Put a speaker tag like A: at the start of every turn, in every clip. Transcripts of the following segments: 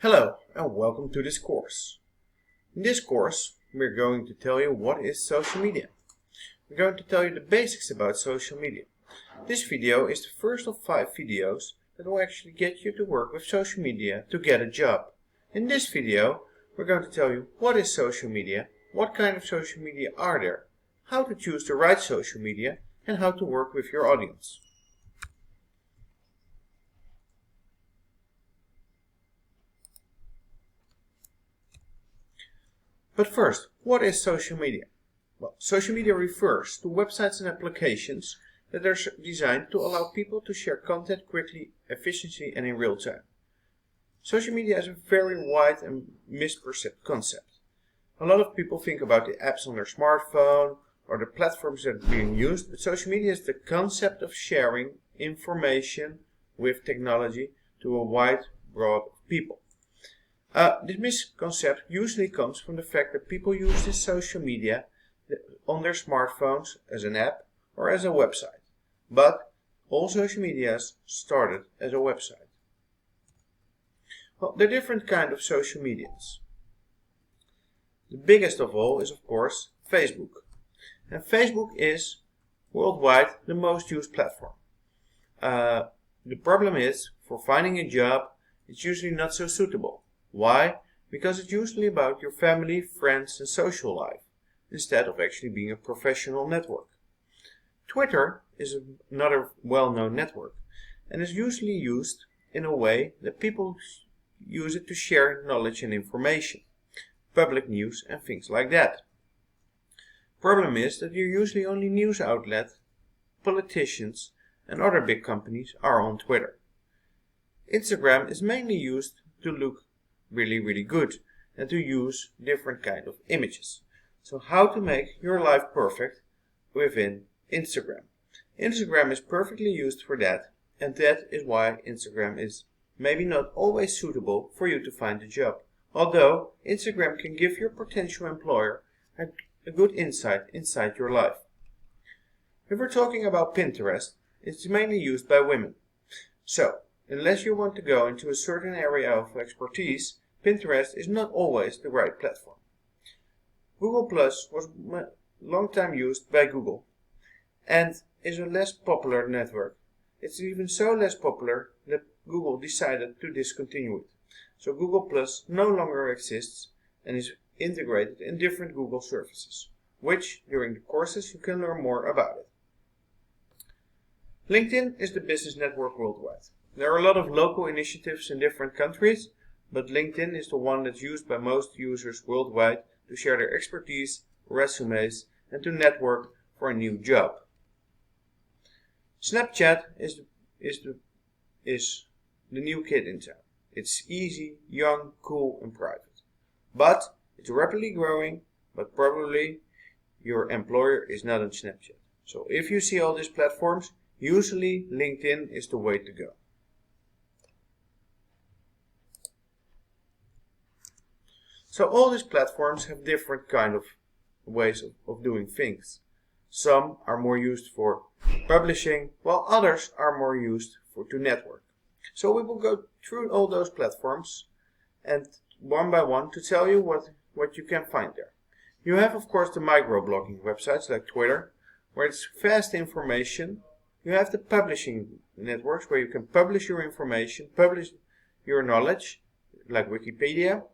A: Hello and welcome to this course. In this course we're going to tell you what is social media. We're going to tell you the basics about social media. This video is the first of 5 videos that will actually get you to work with social media to get a job. In this video we're going to tell you what is social media, what kind of social media are there, how to choose the right social media and how to work with your audience. But first, what is social media? Well, social media refers to websites and applications that are designed to allow people to share content quickly, efficiently and in real time. Social media is a very wide and misperceived concept. A lot of people think about the apps on their smartphone or the platforms that are being used, but social media is the concept of sharing information with technology to a wide broad of people. This misconception usually comes from the fact that people use this social media on their smartphones as an app or as a website. But all social media started as a website. Well, there are different kinds of social medias. The biggest of all is, of course, Facebook. And Facebook is worldwide the most used platform. The problem is, for finding a job, it's usually not so suitable. Why? Because it's usually about your family, friends and social life, instead of actually being a professional network. Twitter is another well-known network and is usually used in a way that people use it to share knowledge and information, public news and things like that. Problem is that you're usually only news outlets, politicians and other big companies are on Twitter. Instagram is mainly used to look really good and to use different kind of images. So how to make your life perfect within Instagram. Instagram is perfectly used for that, and that is why Instagram is maybe not always suitable for you to find a job. Although Instagram can give your potential employer a good insight inside your life. If we're talking about Pinterest, it's mainly used by women. So unless you want to go into a certain area of expertise, Pinterest is not always the right platform. Google Plus was a long time used by Google and is a less popular network. It's even so less popular that Google decided to discontinue it. So Google Plus no longer exists and is integrated in different Google services, which during the courses you can learn more about it. LinkedIn is the business network worldwide. There are a lot of local initiatives in different countries, but LinkedIn is the one that's used by most users worldwide to share their expertise, resumes, and to network for a new job. Snapchat is the new kid in town. It's easy, young, cool, and private. But it's rapidly growing, but probably your employer is not on Snapchat. So if you see all these platforms, usually LinkedIn is the way to go. So all these platforms have different kind of ways of doing things. Some are more used for publishing, while others are more used to network. So we will go through all those platforms and one by one to tell you what you can find there. You have of course the microblogging websites like Twitter, where it's fast information. You have the publishing networks where you can publish your information, publish your knowledge, like Wikipedia.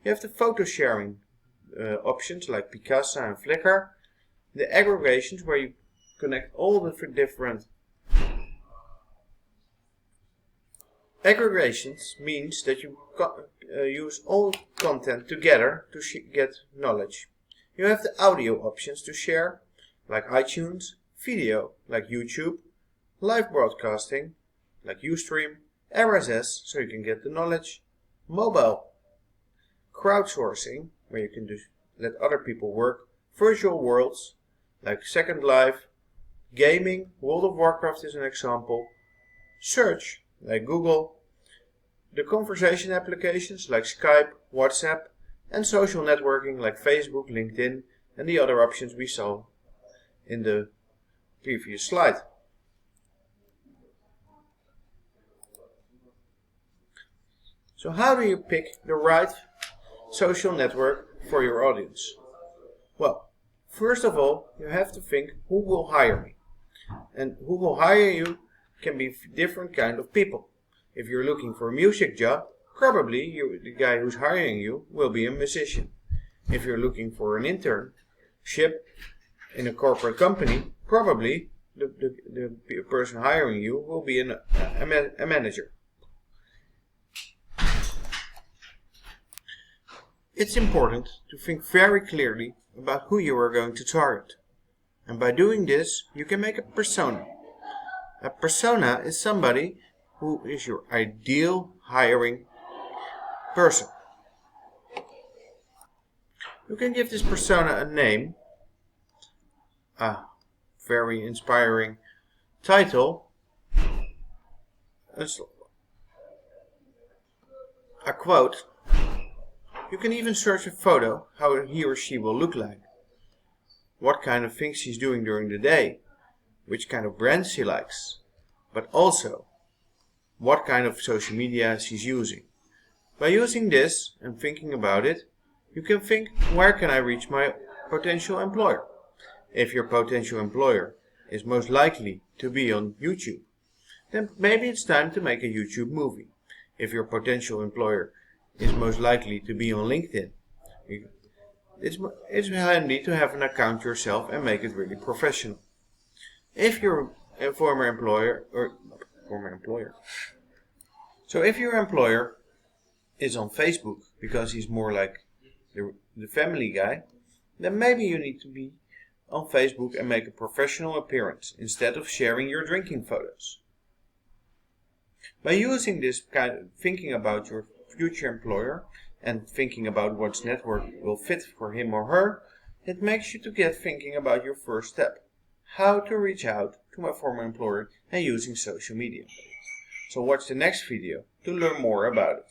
A: You have the photo sharing options like Picasa and Flickr. The aggregations where you connect all the different aggregations means that you use all content together to get knowledge. You have the audio options to share like iTunes, video like YouTube, live broadcasting like Ustream, RSS so you can get the knowledge, mobile crowdsourcing where you can just let other people work, virtual worlds like Second Life, gaming, World of Warcraft is an example, search like Google, the conversation applications like Skype, WhatsApp, and social networking like Facebook, LinkedIn, and the other options we saw in the previous slide. So how do you pick the right social network for your audience? Well, first of all, you have to think who will hire me. And who will hire you can be different kind of people. If you're looking for a music job, probably the guy who's hiring you will be a musician. If you're looking for an internship in a corporate company, probably the person hiring you will be a manager. It's important to think very clearly about who you are going to target. And by doing this, you can make a persona. A persona is somebody who is your ideal hiring person. You can give this persona a name, a very inspiring title, a quote. You can even search a photo, how he or she will look like, what kind of things he's doing during the day, which kind of brands he likes, but also what kind of social media he's using. By using this and thinking about it, you can think, where can I reach my potential employer? If your potential employer is most likely to be on YouTube, then maybe it's time to make a YouTube movie. If your potential employer is most likely to be on LinkedIn, it's handy to have an account yourself and make it really professional. If your former employer if your employer is on Facebook because he's more like the family guy, then maybe you need to be on Facebook and make a professional appearance instead of sharing your drinking photos. By using this kind of thinking about your future employer and thinking about what network will fit for him or her, it makes you to get thinking about your first step, how to reach out to my former employer and using social media. So watch the next video to learn more about it.